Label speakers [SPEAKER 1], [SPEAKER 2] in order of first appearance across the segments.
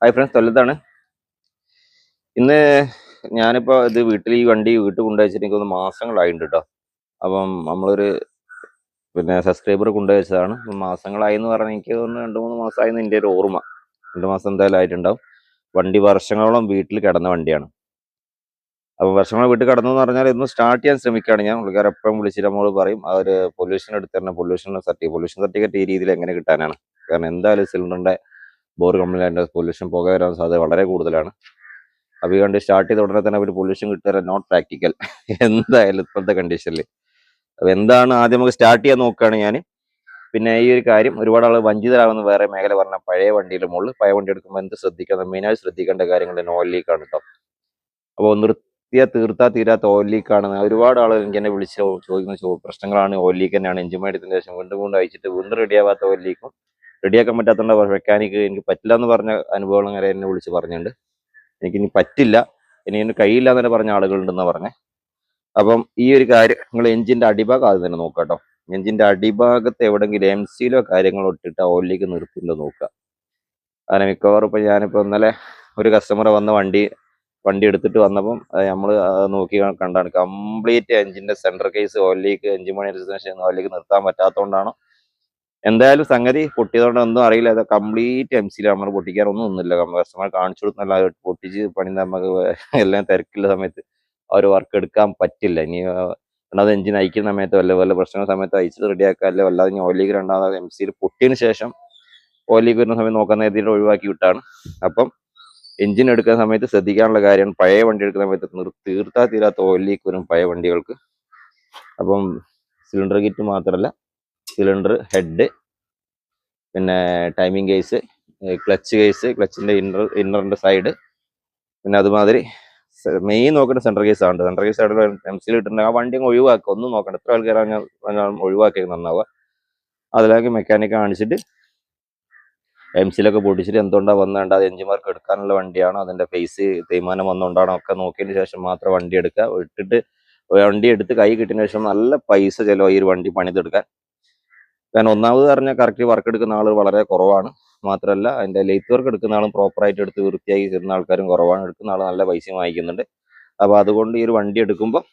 [SPEAKER 1] Hi friends, തൊല്ലത്താണ്. ഇന്ന് ഞാനിപ്പോൾ ഇത് ഈ വണ്ടി വീട്ടിൽ കൊണ്ടുവച്ചിട്ട് എനിക്കൊന്ന് മാസങ്ങളായിട്ടുണ്ട് കേട്ടോ. അപ്പം നമ്മളൊരു സബ്സ്ക്രൈബർ കൊണ്ടുവച്ചതാണ്. മാസങ്ങളായി എന്ന് പറഞ്ഞാൽ എനിക്ക് തോന്നുന്നു 2-3 മാസമായിരുന്നു എൻ്റെ ഒരു ഓർമ്മ. 2 മാസം എന്തായാലും ആയിട്ടുണ്ടാവും. വണ്ടി വർഷങ്ങളോളം വീട്ടിൽ കിടന്ന വണ്ടിയാണ്. അപ്പോൾ വർഷങ്ങളോളം വീട്ടിൽ കിടന്നു എന്ന് പറഞ്ഞാൽ ഇന്ന് സ്റ്റാർട്ട് ചെയ്യാൻ ശ്രമിക്കുകയാണ് ഞാൻ. പുള്ളിക്കാരൻ എപ്പോഴും വിളിച്ചിട്ട് നമ്മൾ പറയും ആ ഒരു പൊല്യൂഷൻ എടുത്തരണം, പൊല്യൂഷൻ സർട്ടിഫിക്കറ്റ് ഈ രീതിയിൽ എങ്ങനെ കിട്ടാനാണ്. കാരണം എന്തായാലും സിലിണ്ടറിൻ്റെ ബോർ കംപ്ലൈൻറ്റ്, പൊല്യൂഷൻ പുക വരാൻ സാധ്യത വളരെ കൂടുതലാണ്. അപ്പോൾ ഈ വണ്ടി സ്റ്റാർട്ട് ചെയ്ത ഉടനെ തന്നെ ഒരു പൊല്യൂഷൻ കിട്ടുക നോട്ട് പ്രാക്ടിക്കൽ എന്തായാലും ഇപ്പോഴത്തെ കണ്ടീഷനിൽ. അപ്പോൾ എന്താണ് ആദ്യം നമുക്ക് സ്റ്റാർട്ട് ചെയ്യാൻ നോക്കുകയാണ് ഞാൻ. പിന്നെ ഈ ഒരു കാര്യം ഒരുപാട് ആൾ വഞ്ചിതരാകുന്ന വേറെ മേഖല പറഞ്ഞാൽ പഴയ വണ്ടിയുടെ മുകളിൽ പഴയ വണ്ടി എടുക്കുമ്പോൾ എന്ത് ശ്രദ്ധിക്കണം, മെയിനായി ശ്രദ്ധിക്കേണ്ട കാര്യങ്ങൾ ഓയിൽ ലീക്കാണ് കേട്ടോ. അപ്പോൾ തീർത്താ തീരാത്ത ഓയിൽ ലീക്കാണ്. ഒരുപാട് ആൾ എനിക്ക് എന്നെ വിളിച്ച് ചോദിക്കുന്ന പ്രശ്നങ്ങളാണ്. ഓയിൽ ലീക്ക് തന്നെയാണ്. എഞ്ചിൻ മേടിച്ചതിന് ശേഷം വീണ്ടും അയച്ചിട്ട് വീണ്ടും റെഡിയാവാത്ത ഓയിൽ ലീക്കും, റെഡിയാക്കാൻ പറ്റാത്തതുകൊണ്ട് മെക്കാനിക്ക് എനിക്ക് പറ്റില്ല എന്ന് പറഞ്ഞ അനുഭവങ്ങൾ വരെ എന്നെ വിളിച്ച് പറഞ്ഞിട്ടുണ്ട്. എനിക്കിനി പറ്റില്ല, ഇനി എന്നെ കഴിയില്ല എന്ന് പറഞ്ഞ ആളുകളുണ്ടെന്നാണ് പറഞ്ഞത്. അപ്പം ഈ ഒരു കാര്യം നിങ്ങൾ എഞ്ചിൻ്റെ അടിഭാഗം ആദ്യം തന്നെ നോക്കുക കേട്ടോ. എഞ്ചിൻ്റെ അടിഭാഗത്ത് എവിടെയെങ്കിലും MC കാര്യങ്ങളോ ഇട്ടിട്ട് ഓയിലേക്ക് നിർത്തില്ലോ നോക്കുക. കാരണം മിക്കവാറും ഇപ്പം ഞാനിപ്പോൾ ഇന്നലെ ഒരു കസ്റ്റമർ വന്ന വണ്ടി എടുത്തിട്ട് വന്നപ്പം നമ്മൾ നോക്കി കണ്ടാണ് കംപ്ലീറ്റ് എഞ്ചിൻ്റെ സെൻട്രൽ കേസ് ഓയിലേക്ക്, എഞ്ചിൻ പണി എടുത്തതിന് ശേഷം ഓയിലേക്ക് നിർത്താൻ പറ്റാത്തതുകൊണ്ടാണോ എന്തായാലും സംഗതി പൊട്ടിയതുകൊണ്ട് ഒന്നും അറിയില്ല. അത് കംപ്ലീറ്റ് MC നമ്മൾ പൊട്ടിക്കാറൊന്നുമില്ല. കസ്റ്റമർ കാണിച്ചു കൊടുക്കുന്നല്ല, പൊട്ടിച്ച് പണി നമുക്ക് എല്ലാം തിരക്കുള്ള സമയത്ത് ആ ഒരു വർക്ക് എടുക്കാൻ പറ്റില്ല. ഇനി രണ്ടാമത് എഞ്ചിൻ അയക്കുന്ന സമയത്തോ വല്ല പ്രശ്നങ്ങൾ സമയത്ത് അയച്ചിട്ട് റെഡിയാക്കാല്ലോ, അല്ലാതെ ഇനി ഓയിലേക്ക് രണ്ടാമത് MC പൊട്ടിയതിന് ശേഷം ഓയിലേക്ക് വരുന്ന സമയത്ത് നോക്കാൻ നേരത്തെ ഒഴിവാക്കി വിട്ടാണ്. അപ്പം എഞ്ചിൻ എടുക്കുന്ന സമയത്ത് ശ്രദ്ധിക്കാനുള്ള കാര്യമാണ്, പഴയ വണ്ടി എടുക്കുന്ന സമയത്ത് തീർത്താ തീരാത്ത ഓയിലേക്ക് വരും പഴയ വണ്ടികൾക്ക്. അപ്പം സിലിണ്ടർ കിറ്റ് മാത്രമല്ല, സിലിണ്ടർ ഹെഡ്, പിന്നെ ടൈമിംഗ് കേസ്, ക്ലച്ച് കേസ്, ക്ലച്ചിൻ്റെ ഇന്നറിൻ്റെ സൈഡ്, പിന്നെ അതുമാതിരി മെയിൻ നോക്കേണ്ട സെൻട്രൽ കേസ് ആണ്. സെൻട്രൽ കേസ് ആയിട്ട് MC കിട്ടുന്നുണ്ട്. ആ വണ്ടി അങ്ങ് ഒഴിവാക്കുക, ഒന്നും നോക്കണ്ട. എത്ര ആൾക്കാരാണ് ഞാൻ ഒഴിവാക്കിയത് നന്നാവുക. അതിലേക്ക് മെക്കാനിക്ക് കാണിച്ചിട്ട് MC പൊട്ടിച്ചിട്ട് എന്തുകൊണ്ടാണ് വന്നേണ്ട, അത് എഞ്ചിൻ വർക്ക് എടുക്കാനുള്ള വണ്ടിയാണോ, അതിൻ്റെ ഫേസ് തേയ്മാനം വന്നുകൊണ്ടാണോ ഒക്കെ നോക്കിയതിന് ശേഷം മാത്രം വണ്ടി എടുക്കുക. ഇട്ടിട്ട് വണ്ടി എടുത്ത് കൈ കിട്ടിയതിന് ശേഷം നല്ല പൈസ ചിലവ് ഈ ഒരു വണ്ടി പണിതെടുക്കാൻ. കാരണം ഒന്നാമത് പറഞ്ഞാൽ കറക്റ്റ് വർക്ക് എടുക്കുന്ന ആൾ വളരെ കുറവാണ്. മാത്രമല്ല അതിൻ്റെ ലെയ്ത്ത് വർക്ക് എടുക്കുന്ന ആളും പ്രോപ്പറായിട്ട് എടുത്ത് വൃത്തിയാക്കി തരുന്ന ആൾക്കാരും കുറവാണ്. എടുക്കുന്ന ആൾ നല്ല പൈസയും വാങ്ങിക്കുന്നുണ്ട്. അപ്പോൾ അതുകൊണ്ട് ഈ ഒരു വണ്ടി എടുക്കുമ്പോൾ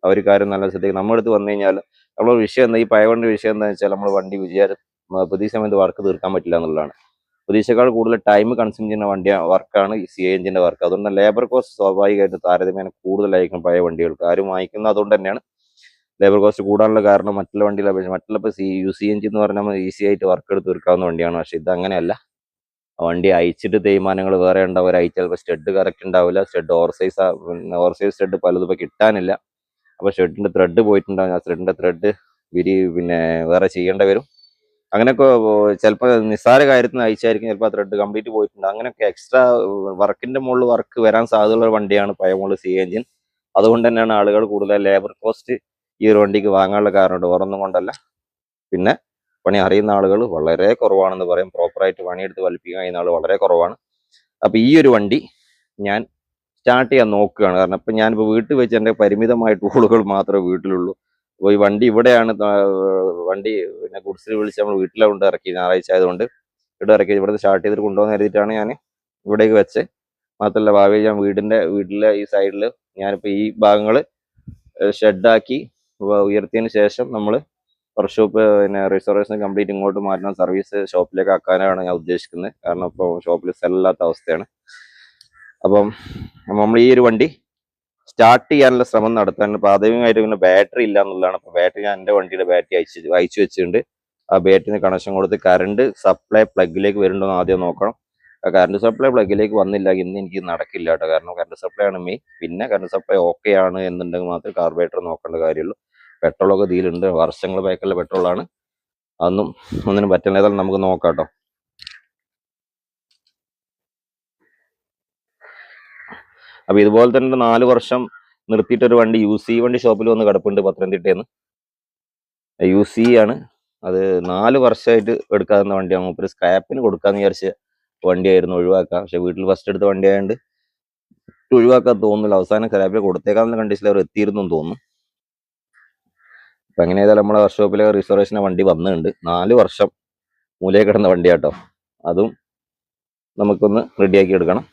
[SPEAKER 1] അവർ കാര്യം നല്ല ശ്രദ്ധിക്കും. നമ്മുടെ അടുത്ത് വന്നു കഴിഞ്ഞാൽ നമ്മൾ വിഷയം എന്താ, ഈ പഴയ വണ്ടി വിഷയം എന്താണെന്ന് വെച്ചാൽ നമ്മൾ വണ്ടി പ്രതീക്ഷ സമയത്ത് വർക്ക് തീർക്കാൻ പറ്റില്ല എന്നുള്ളതാണ്. പ്രതീക്ഷക്കാൾ കൂടുതൽ ടൈം കൺസ്യൂം ചെയ്യുന്ന വർക്കാണ് ഈ CI എഞ്ചിൻ്റെ വർക്ക്. അതുകൊണ്ട് ലേബർ കോസ്റ്റ് സ്വാഭാവികമായിട്ട് താരതമ്യേന കൂടുതലായിരിക്കും പഴയ വണ്ടികൾക്ക്. ആരും വാങ്ങിക്കുന്നത് അതുകൊണ്ട് തന്നെയാണ്. ലേബർ കോസ്റ്റ് കൂടാനുള്ള കാരണം മറ്റുള്ള വണ്ടികളെ അപേക്ഷിച്ച് മറ്റുള്ള UC എഞ്ചിൻ എന്ന് പറഞ്ഞാൽ ഈസി ആയിട്ട് വർക്ക് എടുത്ത് തീർക്കാവുന്ന വണ്ടിയാണ്. പക്ഷെ ഇത് അങ്ങനെയല്ല. വണ്ടി അയച്ചിട്ട് തേയ്മാനങ്ങൾ വേറെ ഉണ്ടാവും. അയച്ചാൽ ചിലപ്പോൾ സ്റ്റഡ് കറക്റ്റ് ഉണ്ടാവില്ല. സ്റ്റഡ് ഓവർസൈസ് സ്റ്റഡ് പലതും ഇപ്പോൾ കിട്ടാനില്ല. അപ്പോൾ സ്റ്റഡിൻ്റെ ത്രെഡ് പോയിട്ടുണ്ടാവും. ആ ത്രെഡിൻ്റെ ത്രെഡ് വേറെ ചെയ്യേണ്ടി വരും. അങ്ങനെയൊക്കെ ചിലപ്പോൾ നിസ്സാര കാര്യത്തിന് അയച്ചായിരിക്കും ചിലപ്പോൾ ആ ത്രെഡ് കംപ്ലീറ്റ് പോയിട്ടുണ്ട്. അങ്ങനെയൊക്കെ എക്സ്ട്രാ വർക്കിൻ്റെ മുകളിൽ വർക്ക് വരാൻ സാധ്യതയുള്ള വണ്ടിയാണ് പഴയ മുകളിൽ CI എഞ്ചിൻ. അതുകൊണ്ട് തന്നെയാണ് ആളുകൾ കൂടുതൽ ലേബർ കോസ്റ്റ് ഈ ഒരു വണ്ടിക്ക് വാങ്ങാനുള്ള കാരണമുണ്ട്, വേറൊന്നും കൊണ്ടല്ല. പിന്നെ പണി അറിയുന്ന ആളുകൾ വളരെ കുറവാണെന്ന് പറയും. പ്രോപ്പറായിട്ട് പണിയെടുത്ത് വലിപ്പിക്കാൻ കഴിയുന്ന ആൾ വളരെ കുറവാണ്. അപ്പോൾ ഈ ഒരു വണ്ടി ഞാൻ സ്റ്റാർട്ട് ചെയ്യാൻ നോക്കുകയാണ്. കാരണം ഇപ്പം ഞാനിപ്പോൾ വീട്ടിൽ വെച്ച് എൻ്റെ പരിമിതമായ ടൂളുകൾ മാത്രമേ വീട്ടിലുള്ളൂ. അപ്പോൾ ഈ വണ്ടി ഇവിടെയാണ് വണ്ടി ഗുഡ്സിൽ വിളിച്ച് നമ്മൾ വീട്ടിലെ കൊണ്ട് ഇറക്കി, ഞായറാഴ്ച ആയതുകൊണ്ട് ഇവിടെ ഇറക്കി ഇവിടുന്ന് സ്റ്റാർട്ട് ചെയ്തിട്ട് കൊണ്ടുപോകാൻ കരുതിയിട്ടാണ് ഞാൻ ഇവിടേക്ക് വെച്ച്. മാത്രമല്ല ഭാവിയിൽ ഞാൻ വീട്ടിലെ ഈ സൈഡിൽ ഞാനിപ്പോൾ ഈ ഭാഗങ്ങൾ ഷെഡാക്കി ഉയർത്തിയതിന് ശേഷം നമ്മൾ വർക്ക്ഷോപ്പ് റിസർവേഷൻ കംപ്ലീറ്റ് ഇങ്ങോട്ട് മാറ്റണം, സർവീസ് ഷോപ്പിലേക്ക് ആക്കാനാണ് ഞാൻ ഉദ്ദേശിക്കുന്നത്. കാരണം ഇപ്പോൾ ഷോപ്പിൽ സെല്ലാത്ത അവസ്ഥയാണ്. അപ്പം നമ്മൾ ഈ ഒരു വണ്ടി സ്റ്റാർട്ട് ചെയ്യാനുള്ള ശ്രമം നടത്താൻ പ്രാഥമികമായിട്ട് പിന്നെ ബാറ്ററി ഇല്ല എന്നുള്ളതാണ്. അപ്പോൾ ബാറ്ററി ഞാൻ എൻ്റെ വണ്ടിയുടെ ബാറ്ററി അയച്ചു വെച്ചിട്ടുണ്ട്. ആ ബാറ്ററിന് കണക്ഷൻ കൊടുത്ത് കറണ്ട് സപ്ലൈ പ്ലഗിലേക്ക് വരുന്നുണ്ടോ എന്ന് ആദ്യം നോക്കണം. കറണ്ട് സപ്ലൈ പ്ലഗിലേക്ക് വന്നില്ല, ഇന്ന് എനിക്ക് നടക്കില്ല കേട്ടോ. കാരണം കറണ്ട് സപ്ലൈ ആണ് മെയിൻ. പിന്നെ കറണ്ട് സപ്ലൈ ഓക്കെ ആണ് എന്നുണ്ടെങ്കിൽ മാത്രമേ കാർബറേറ്റർ നോക്കേണ്ട കാര്യമുള്ളൂ. പെട്രോളൊക്കെ ഇതിലുണ്ട്, വർഷങ്ങൾ ബാക്കുള്ള പെട്രോളാണ്. ഒന്നിനും പറ്റില്ല. ഏതായാലും നമുക്ക് നോക്കാം കേട്ടോ. അപ്പോൾ ഇതുപോലെ തന്നെ 4 വർഷം നിർത്തിയിട്ടൊരു വണ്ടി UC വണ്ടി ഷോപ്പിൽ വന്ന് കിടപ്പുണ്ട് പത്തനംതിട്ടയിൽ. UC ആണ് അത്. 4 വർഷമായിട്ട് എടുക്കാവുന്ന വണ്ടിയാണ്. മൂപ്പര് സ്ക്രാപ്പിന് കൊടുക്കാന്ന് വിചാരിച്ച വണ്ടിയായിരുന്നു, ഒഴിവാക്കാം. പക്ഷെ വീട്ടിൽ ഫസ്റ്റ് എടുത്ത വണ്ടി ആയതുകൊണ്ട് ഒഴിവാക്കാൻ തോന്നുന്നില്ല. അവസാനം സ്ക്രാപ്പിൽ കൊടുത്തേക്കാവുന്ന കണ്ടീഷനിൽ അവർ എത്തിയിരുന്നു തോന്നുന്നു. അപ്പം അങ്ങനെ ഏതായാലും നമ്മളെ വർക്ക്ഷോപ്പിലെ റിസർവേഷനെ വണ്ടി വന്നിട്ടുണ്ട്. 4 വർഷം മൂലയിൽ കിടന്ന വണ്ടിയാട്ടോ. അതും നമുക്കൊന്ന് റെഡിയാക്കി എടുക്കണം.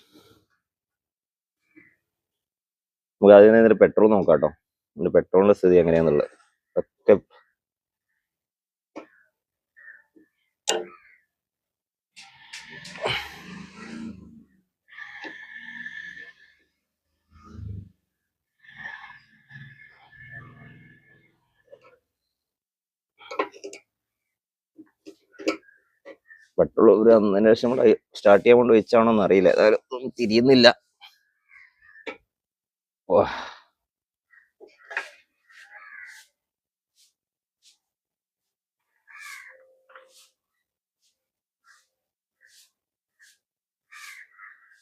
[SPEAKER 1] നമുക്ക് അതിന് പെട്രോൾ നോക്കാം കേട്ടോ, അതിന്റെ പെട്രോളിന്റെ സ്ഥിതി എങ്ങനെയാന്നുള്ളത്. ഒക്കെ പെട്രോൾ ഒരു ഒന്നര ലക്ഷം കൂടെ സ്റ്റാർട്ട് ചെയ്യാൻ കൊണ്ട് വെച്ചാണോന്ന് അറിയില്ല. ഏതായാലും തിരിയുന്നില്ല.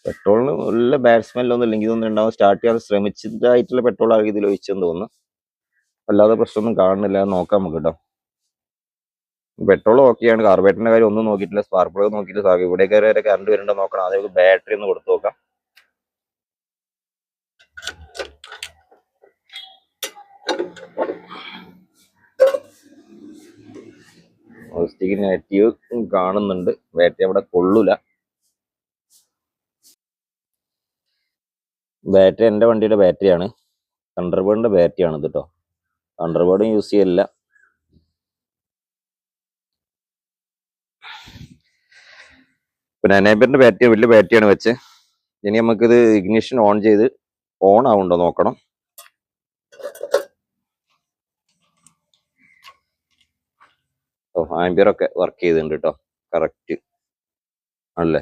[SPEAKER 1] പെട്രോളിന് നല്ല ബാഡ് സ്മെല്ലൊന്നും ഇല്ലെങ്കിൽ ഇതൊന്നും ഉണ്ടാവും. സ്റ്റാർട്ട് ചെയ്യാൻ ശ്രമിച്ചതായിട്ടുള്ള പെട്രോൾ ആയിരിക്കും ഇതിൽ ഒഴിച്ചെന്ന് തോന്നുന്നു. അല്ലാതെ പ്രശ്നമൊന്നും കാണുന്നില്ല. നോക്കാം നമുക്ക് കേട്ടോ. പെട്രോൾ ഓക്കെയാണ്. കാർബറേറ്ററിന്റെ കാര്യം ഒന്നും നോക്കിയിട്ടില്ല, സ്പാർക്ക് പ്ലഗ് നോക്കിയിട്ടില്ല. ഇവിടേക്ക് വരെ കറണ്ട് വരുന്നുണ്ടോ നോക്കണം. അതേ ബാറ്ററി ഒന്ന് കൊടുത്തു നോക്കാം. നെഗറ്റീവ് കാണുന്നുണ്ട്, ബാറ്ററി അവിടെ കൊള്ളൂല. ബാറ്ററി എൻ്റെ വണ്ടിയുടെ ബാറ്ററിയാണ്, തണ്ടർബേർഡിന്റെ ബാറ്ററിയാണ് ഇത് കേട്ടോ. തണ്ടർബേർഡും യൂസ് ചെയ്യലില്ല. പിന്നെ എനേബറിന്റെ ബാറ്ററി വലിയ ബാറ്ററിയാണ് വെച്ച്. ഇനി നമുക്കിത് ഇഗ്നിഷൻ ഓൺ ചെയ്ത് ഓൺ ആവുണ്ടോ നോക്കണം. ആംബിയർ ഒക്കെ വർക്ക് ചെയ്തിട്ടുണ്ട് കേട്ടോ, കറക്റ്റ് ആണല്ലേ.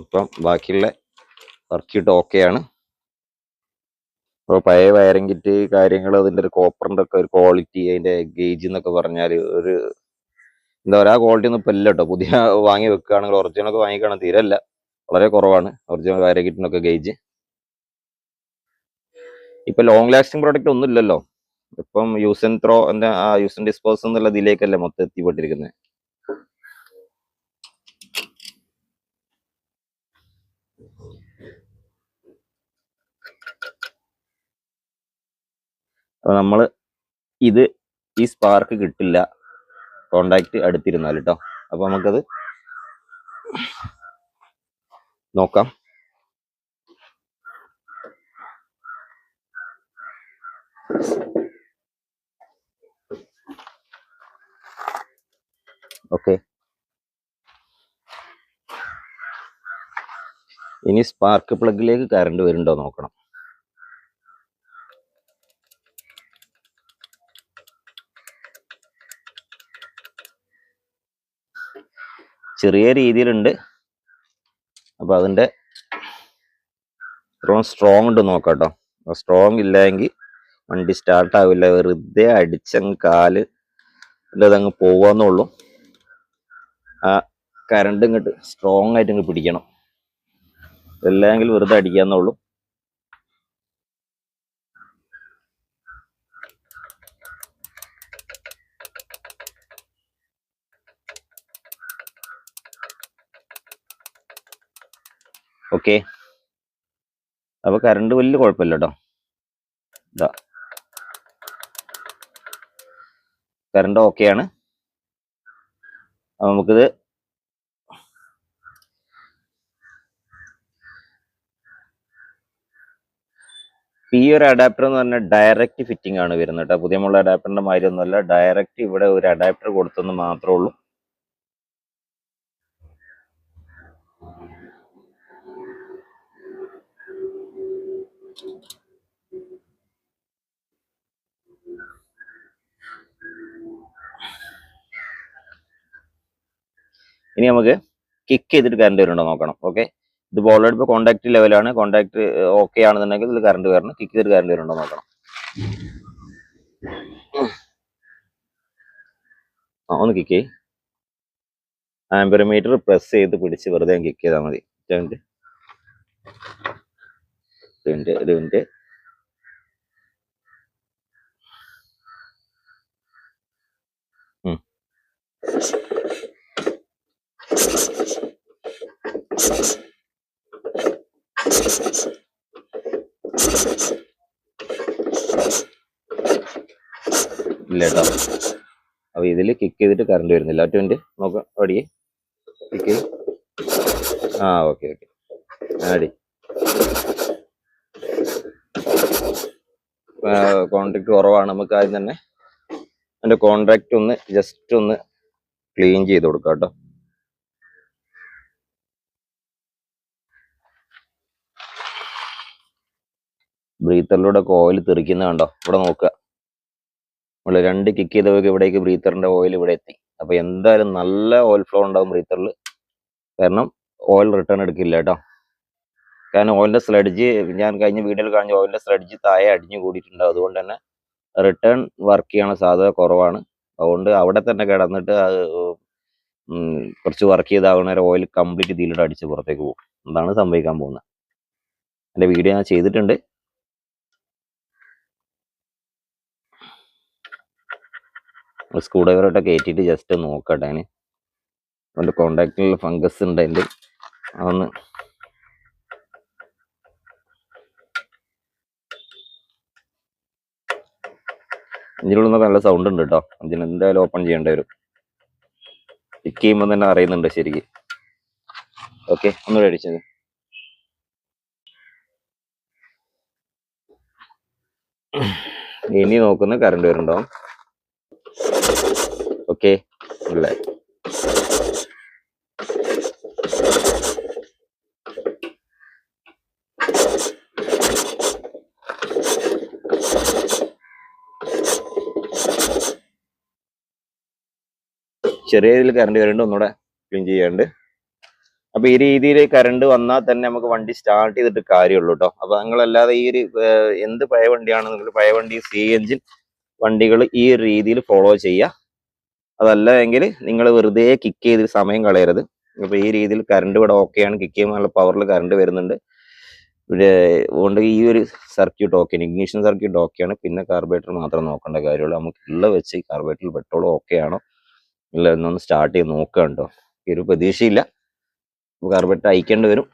[SPEAKER 1] ഇപ്പം ബാക്കിയുള്ള സർക്യൂട്ട് ഓക്കെയാണ്. അപ്പോൾ പഴയ വയറിംഗ് കിറ്റ് കാര്യങ്ങൾ, അതിൻ്റെ ഒരു കോപ്പറിൻ്റെ ഒക്കെ ഒരു ക്വാളിറ്റി, അതിൻ്റെ ഗേജ് എന്നൊക്കെ പറഞ്ഞാൽ ഒരു എന്താ പറയുക, ആ ക്വാളിറ്റി ഒന്നും ഇപ്പം ഇല്ല കേട്ടോ. പുതിയ വാങ്ങി വെക്കുകയാണെങ്കിൽ ഒറിജിനലൊക്കെ വാങ്ങിക്കുകയാണെങ്കിൽ തീരല്ല, വളരെ കുറവാണ് ഒറിജിനൽ വയറിംഗ് കിറ്റിനൊക്കെ ഗേജ്. ഇപ്പം ലോങ് ലാസ്റ്റിംഗ് പ്രോഡക്റ്റ് ഒന്നും ഇല്ലല്ലോ. ഇപ്പം യൂസ് ആൻഡ് ത്രോ എന്താ യൂസ് ആൻഡ് ഡിസ്പോസ് എന്നുള്ള ഇതിലേക്കല്ലേ മൊത്തം എത്തിപ്പെട്ടിരിക്കുന്നത്. അപ്പൊ നമ്മള് ഇത് ഈ സ്പാർക്ക് കിട്ടില്ല കോണ്ടാക്ട് അടുത്തിരുന്നാൽ കേട്ടോ. അപ്പൊ നമുക്കത് നോക്കാം. ഓക്കെ, ഇനി സ്പാർക്ക് പ്ലഗിലേക്ക് കറണ്ട് വരുന്നുണ്ടോ നോക്കണം. ചെറിയ രീതിയിലുണ്ട്. അപ്പൊ അതിന്റെ സ്ട്രോങ് ഉണ്ട് നോക്കാം കേട്ടോ. സ്ട്രോങ് ഇല്ലെങ്കിൽ വണ്ടി സ്റ്റാർട്ട് ആവില്ല. വെറുതെ അടിച്ചങ്ങ് കാല് അതങ്ങ് പോവാന്നുള്ളൂ. ആ കറണ്ട് ഇങ്ങോട്ട് സ്ട്രോങ് ആയിട്ട് ഇങ്ങ് പിടിക്കണം, അല്ലെങ്കിൽ വെറുതെ അടിക്കാന്നുള്ളൂ. ഓക്കെ, അപ്പൊ കറണ്ട് വലിയ കുഴപ്പമില്ല കേട്ടോ. ഇതാ കറണ്ട് ഓക്കെയാണ്. നമുക്കിത് ഈ ഒരു അഡാപ്റ്റർ എന്ന് പറഞ്ഞാൽ ഡയറക്റ്റ് ഫിറ്റിംഗ് ആണ് വരുന്നത് കേട്ടോ. പുതിയ മുള്ള അഡാപ്റ്ററിന്റെ മാതിരി ഒന്നുമല്ല, ഡയറക്റ്റ് ഇവിടെ ഒരു അഡാപ്റ്റർ കൊടുത്തെന്ന് മാത്രമേ ഉള്ളൂ. ഇനി നമുക്ക് കിക്ക് ചെയ്തിട്ട് കറണ്ട് വരുന്നുണ്ടോ നോക്കണം. ഓക്കെ, ഇത് ഓൾറെഡി ഇപ്പോൾ കോണ്ടാക്ട് ലെവലാണ്. കോണ്ടാക്ട് ഓക്കെ ആണെന്നുണ്ടെങ്കിൽ ഇതിൽ കറണ്ട് വരണം. കിക്ക് ചെയ്തിട്ട് കറണ്ട് വരുന്നുണ്ടോ നോക്കണം. ഒന്ന് കിക്ക് ചെയ്യ്. ആംബിയർ പ്രസ് ചെയ്ത് പിടിച്ച് വെറുതെ കിക്ക് ചെയ്താൽ മതി. ഒരു മിനിറ്റ്. ഇല്ല കേട്ടോ. അപ്പൊ ഇതിൽ കിക്ക് ചെയ്തിട്ട് കറണ്ട് വരുന്നില്ല. 20 നോക്കാം. ഓടിയേ ഓക്കെ ഓക്കെ ഓക്കെ ആടി കോൺട്രാക്ട് കുറവാണ്, നമുക്ക് ആദ്യം തന്നെ അതിന്റെ കോൺട്രാക്ട് ഒന്ന് ജസ്റ്റ് ഒന്ന് ക്ലീൻ ചെയ്ത് കൊടുക്കാം കേട്ടോ. ബ്രീത്തറിലൂടെ ഓയിൽ തെറിക്കുന്ന കണ്ടോ, ഇവിടെ നോക്കുക. നമ്മൾ 2 കിക്ക് ചെയ്തവർക്ക് ഇവിടേക്ക് ബ്രീത്തറിന്റെ ഓയിൽ ഇവിടെ എത്തി. അപ്പൊ എന്തായാലും നല്ല ഓയിൽ ഫ്ലോ ഉണ്ടാവും ബ്രീത്തറിൽ, കാരണം ഓയിൽ റിട്ടേൺ എടുക്കില്ല കേട്ടോ. കാരണം ഓയിലിന്റെ സ്ലഡ്ജ്, ഞാൻ കഴിഞ്ഞ വീഡിയോയിൽ കാണിച്ച ഓയിലിന്റെ സ്ലഡ്ജ് താഴെ അടിഞ്ഞു കൂടിയിട്ടുണ്ട്. അതുകൊണ്ട് തന്നെ റിട്ടേൺ വർക്ക് ചെയ്യാനുള്ള സാധ്യത കുറവാണ്. അതുകൊണ്ട് അവിടെ തന്നെ കിടന്നിട്ട് അത് കുറച്ച് വർക്ക് ചെയ്താകുന്ന ഓയിൽ കംപ്ലീറ്റ് ഇതിലൂടെ അടിച്ച് പുറത്തേക്ക് പോകും. എന്താണ് സംഭവിക്കാൻ പോകുന്നത്. എൻ്റെ വീഡിയോ ഞാൻ ചെയ്തിട്ടുണ്ട്. സ്ക്രൂ ഡ്രൈവറായിട്ട് കയറ്റിയിട്ട് ജസ്റ്റ് നോക്കട്ടെ. അതിന് അതിൻ്റെ കോണ്ടാക്റ്റിൽ ഫംഗസ് ഉണ്ട്, അതിൻ്റെ അതൊന്ന് എഞ്ചിനുള്ളിൽ നല്ല സൗണ്ട് ഉണ്ട് കേട്ടോ. എഞ്ചിൻ എന്തായാലും ഓപ്പൺ ചെയ്യേണ്ടി വരും. പിക്ക് ചെയ്യുമ്പോൾ തന്നെ അറിയുന്നുണ്ട് ശരിക്കും. ഓക്കെ, ഒന്നുകൂടെ അടിച്ചത്. ഇനി നോക്കുന്ന കറണ്ട് വരുന്നുണ്ടാവും. ഓക്കെ അല്ലേ? ചെറിയ രീതിയിൽ കറണ്ട് വരുന്നുണ്ട്, ഒന്നുകൂടെ ക്ലീൻ ചെയ്യാണ്ട്. അപ്പൊ ഈ രീതിയിൽ കറണ്ട് വന്നാൽ തന്നെ നമുക്ക് വണ്ടി സ്റ്റാർട്ട് ചെയ്തിട്ട് കാര്യമുള്ളൂ കേട്ടോ. അപ്പൊ നിങ്ങളല്ലാതെ ഈ ഒരു എന്ത് പഴയ വണ്ടിയാണെന്നെങ്കിൽ പഴയ വണ്ടി സി എഞ്ചിൻ വണ്ടികൾ ഈ ഒരു രീതിയിൽ ഫോളോ ചെയ്യുക. അതല്ല എങ്കിൽ നിങ്ങൾ വെറുതെ കിക്ക് ചെയ്ത് സമയം കളയരുത്. അപ്പൊ ഈ രീതിയിൽ കറണ്ട് ഇവിടെ ഓക്കെയാണ്, കിക്ക് ചെയ്യുമ്പോൾ നല്ല പവറിൽ കറണ്ട് വരുന്നുണ്ട്. ഇവിടെ അതുകൊണ്ട് ഈ ഒരു സർക്യൂട്ട് ഓക്കെയാണ്, ഇഗ്നിഷൻ സർക്യൂട്ട് ഓക്കെയാണ്. പിന്നെ കാർബറേറ്റർ മാത്രം നോക്കേണ്ട കാര്യമുള്ളൂ. നമുക്ക് ഉള്ള വെച്ച് കാർബറേറ്ററിൽ പെട്രോൾ ഓക്കെ ആണോ ഇല്ല എന്നൊന്ന് സ്റ്റാർട്ട് ചെയ്ത് നോക്കുക കേട്ടോ. ഈ ഒരു പ്രതീക്ഷയില്ല, കാർബറേറ്റർ അയക്കേണ്ടി വരും.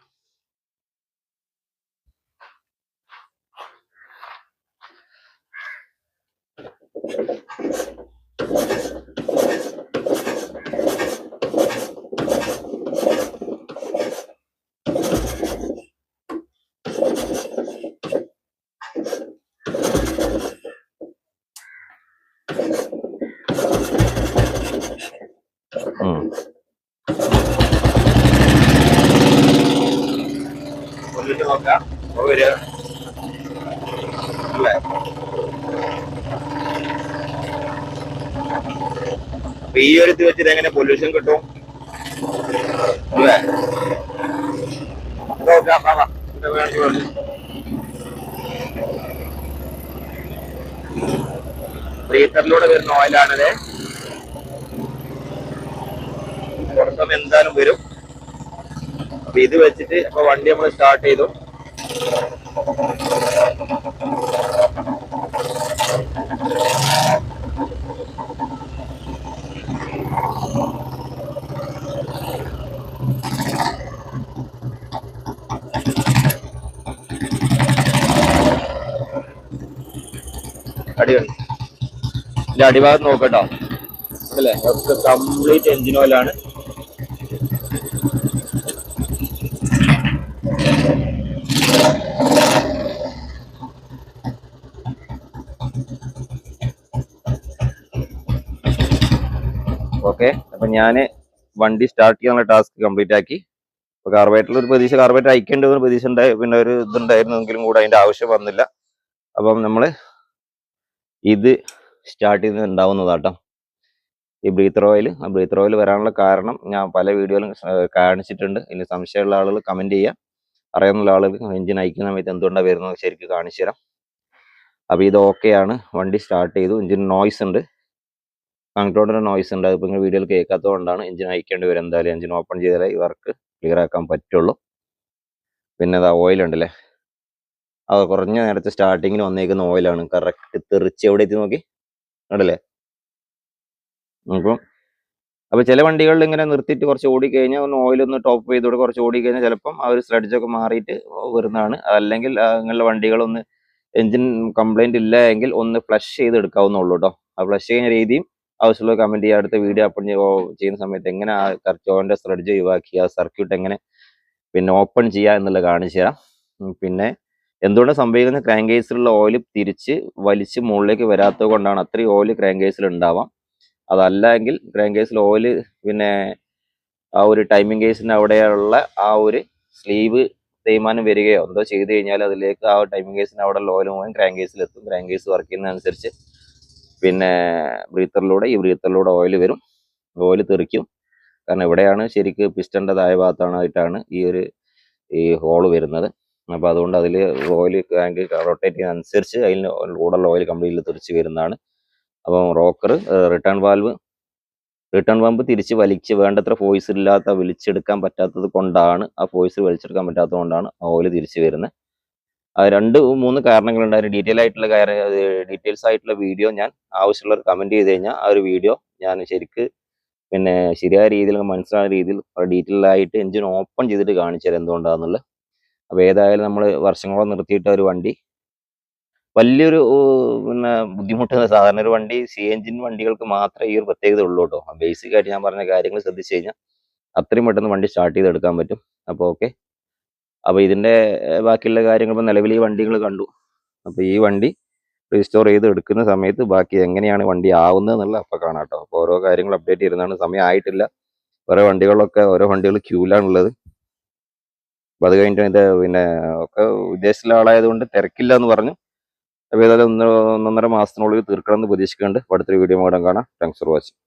[SPEAKER 1] നോക്കാം വരിക അല്ലേ? അപ്പൊ ഈ ഒരു ഇത് വെച്ചിട്ട് എങ്ങനെ പൊല്യൂഷൻ കിട്ടും അല്ലേ? ബ്രീത്തറിലൂടെ വരുന്ന ഓയിലാണത്. പുറത്തും എന്തായാലും വരും. അപ്പൊ ഇത് വെച്ചിട്ട് അപ്പൊ വണ്ടി നമ്മൾ സ്റ്റാർട്ട് ചെയ്തു. അടിപൊളി. ഇതിന്റെ അടിഭാഗത്ത് നോക്കട്ടോ അല്ലേ, ഒക്കെ കംപ്ലീറ്റ് എഞ്ചിൻ ഓയിലാണ്. ഓക്കെ, അപ്പൊ ഞാന് വണ്ടി സ്റ്റാർട്ട് ചെയ്യാനുള്ള ടാസ്ക് കംപ്ലീറ്റ് ആക്കി. അപ്പൊ കാർബറേറ്ററിൽ ഒരു പ്രതീക്ഷ, കാർബറേറ്റർ അയക്കേണ്ടതെന്ന് പ്രതീക്ഷ ഉണ്ടായി, പിന്നെ ഒരു ഇതുണ്ടായിരുന്നെങ്കിലും കൂടെ അതിന്റെ ആവശ്യം വന്നില്ല. അപ്പം നമ്മള് ഇത് സ്റ്റാർട്ട് ചെയ്ത് ഉണ്ടാവുന്നതാട്ടോ ഈ ബ്രീത്തർ ഓയിൽ. ആ ബ്രീത്തർ ഓയിൽ വരാനുള്ള കാരണം ഞാൻ പല വീഡിയോയിലും കാണിച്ചിട്ടുണ്ട്. ഇനി സംശയമുള്ള ആളുകൾ കമന്റ് ചെയ്യുക, അറിയാവുന്ന ആളുകൾ എഞ്ചിൻ അയക്കുന്ന സമയത്ത് എന്തുകൊണ്ടാണ് വരുന്നത് ശരിക്കും കാണിച്ചു തരാം. അപ്പൊ ഇത് ഓക്കെയാണ്, വണ്ടി സ്റ്റാർട്ട് ചെയ്തു. എഞ്ചിൻ നോയ്സ് ഉണ്ട്, കൺട്രോളിന്റെ നോയ്സ് ഉണ്ട്. അതിപ്പോൾ നിങ്ങൾ വീഡിയോയിൽ കേൾക്കാത്തതുകൊണ്ടാണ്. എഞ്ചിൻ അയക്കേണ്ടി വരും എന്തായാലും. എഞ്ചിൻ ഓപ്പൺ ചെയ്താലേ ഈ വർക്ക് ക്ലിയർ ആക്കാൻ പറ്റുള്ളൂ. പിന്നെ അത് ഓയിൽ ഉണ്ടല്ലേ, അത് കുറഞ്ഞ നേരത്തെ സ്റ്റാർട്ടിങ്ങിന് വന്നേക്കുന്ന ഓയിലാണ്. കറക്റ്റ് തെറിച്ച് എവിടെ എത്തി നോക്കി ഉണ്ടല്ലേ. അപ്പൊ ചില വണ്ടികളിൽ ഇങ്ങനെ നിർത്തിയിട്ട് കുറച്ച് ഓടിക്കഴിഞ്ഞാൽ ഒന്ന് ഓയിലൊന്ന് ടോപ്പ് ചെയ്തോടെ കുറച്ച് ഓടിക്കഴിഞ്ഞാൽ ചിലപ്പം ആ ഒരു സ്ലഡ്ജൊക്കെ മാറിയിട്ട് വരുന്നതാണ്. അതല്ലെങ്കിൽ നിങ്ങളുടെ വണ്ടികളൊന്ന് എഞ്ചിൻ കംപ്ലൈന്റ് ഇല്ല എങ്കിൽ ഒന്ന് ഫ്ലഷ് ചെയ്ത് എടുക്കാവുന്നുള്ളൂ കേട്ടോ. ആ ഫ്ലഷ് ചെയ്യുന്ന രീതിയും ആവശ്യമുള്ള കമന്റ് ചെയ്യുക. അടുത്ത വീഡിയോ അപ്ലോഡ് ചെയ്യുന്ന സമയത്ത് എങ്ങനെ ആ കറക്റ്റ് ഓൻ്റെ സ്ട്രെഡ്ജ് ഒഴിവാക്കി ആ സർക്യൂട്ട് എങ്ങനെ പിന്നെ ഓപ്പൺ ചെയ്യുക എന്നുള്ളത് കാണിച്ചു തരാം. പിന്നെ എന്തുകൊണ്ട് സംഭവിക്കുന്ന ക്രാങ്ക് കേസിലുള്ള ഓയിൽ തിരിച്ച് വലിച്ച് മുകളിലേക്ക് വരാത്തത് കൊണ്ടാണ് അത്രയും ഓയിൽ ക്രാങ്ക് കേസിൽ ഉണ്ടാവാം. അതല്ലെങ്കിൽ ക്രാങ്ക് കേസിൽ ഓയിൽ പിന്നെ ആ ഒരു ടൈമിംഗ് കേസിന് അവിടെയുള്ള ആ ഒരു സ്ലീവ് തേയ്മാനം വരികയോ എന്തോ ചെയ്ത് കഴിഞ്ഞാൽ അതിലേക്ക് ആ ടൈമിംഗ് കേസിന് അവിടെ ഓയിൽ മുഴുവൻ ക്രാങ്ക് കേസിലെത്തും. ക്രാങ്ക് കേസ് വർക്ക് ചെയ്യുന്നതനുസരിച്ച് പിന്നെ ഈ ബ്രീത്തറിലൂടെ ഓയിൽ വരും, ഓയിൽ തെറിക്കും. കാരണം ഇവിടെയാണ് ശരിക്ക് പിസ്റ്റൻ്റെ താഴെ ഭാഗത്താണായിട്ടാണ് ഈ ഹോള് വരുന്നത്. അപ്പോൾ അതുകൊണ്ട് അതിൽ ഓയിൽ ക്രാങ്ക് റൊട്ടേറ്റ് ചെയ്യുന്നതനുസരിച്ച് അതിന് കൂടെയുള്ള ഓയിൽ കംപ്ലീറ്റ്ലി തെറിച്ച് വരുന്നതാണ്. അപ്പം റോക്കർ റിട്ടേൺ പമ്പ് തിരിച്ച് വലിച്ച് വേണ്ടത്ര ഫോഴ്സ് ഇല്ലാത്ത വലിച്ചെടുക്കാൻ പറ്റാത്തത് കൊണ്ടാണ്, ആ ഫോഴ്സ് വലിച്ചെടുക്കാൻ പറ്റാത്തത് കൊണ്ടാണ് ഓയിൽ തിരിച്ച് വരുന്നത്. അത് 2-3 കാരണങ്ങളുണ്ട്. അതിന് ഡീറ്റെയിൽസ് ആയിട്ടുള്ള വീഡിയോ ഞാൻ ആവശ്യമുള്ളവർ കമൻറ്റ് ചെയ്ത് കഴിഞ്ഞാൽ ആ ഒരു വീഡിയോ ഞാൻ ശരിക്ക് പിന്നെ ശരിയായ രീതിയിൽ മനസ്സിലാകുന്ന രീതിയിൽ ഡീറ്റെയിൽ ആയിട്ട് എഞ്ചിൻ ഓപ്പൺ ചെയ്തിട്ട് കാണിച്ചു തരാം എന്തുകൊണ്ടാണെന്നുള്ളത്. അപ്പോൾ ഏതായാലും നമ്മൾ വർഷങ്ങളോളം നിർത്തിയിട്ട ഒരു വണ്ടി വലിയൊരു പിന്നെ ബുദ്ധിമുട്ട്. സാധാരണ ഒരു വണ്ടി CNG വണ്ടികൾക്ക് മാത്രമേ ഈ ഒരു പ്രത്യേകത ഉള്ളൂ കേട്ടോ. ബേസിക് ആയിട്ട് ഞാൻ പറഞ്ഞ കാര്യങ്ങൾ ശ്രദ്ധിച്ചു കഴിഞ്ഞാൽ അത്രയും പെട്ടെന്ന് വണ്ടി സ്റ്റാർട്ട് ചെയ്തെടുക്കാൻ പറ്റും. അപ്പോൾ ഓക്കെ, അപ്പോൾ ഇതിൻ്റെ ബാക്കിയുള്ള കാര്യങ്ങൾ ഇപ്പോൾ നിലവിൽ ഈ വണ്ടികൾ കണ്ടു. അപ്പോൾ ഈ വണ്ടി റീസ്റ്റോർ ചെയ്ത് എടുക്കുന്ന സമയത്ത് ബാക്കി എങ്ങനെയാണ് വണ്ടി ആവുന്നത് എന്നുള്ള അപ്പോൾ കാണാം കേട്ടോ. അപ്പോൾ ഓരോ കാര്യങ്ങൾ അപ്ഡേറ്റ് ചെയ്യുന്നതാണ്. സമയം ആയിട്ടില്ല. ഓരോ വണ്ടികൾ ക്യൂലാണുള്ളത്. അപ്പോൾ അത് കഴിഞ്ഞിട്ട് പിന്നെ ഒക്കെ വിദേശത്തിലെ ആളായതുകൊണ്ട് തിരക്കില്ല എന്ന് പറഞ്ഞു. അപ്പോൾ ഏതായാലും 1.5 മാസത്തിനുള്ളിൽ തീർക്കണം എന്ന് പ്രതീക്ഷിക്കുന്നുണ്ട്. അടുത്തൊരു വീഡിയോ കൂടെ കാണാം. Thanks for watching.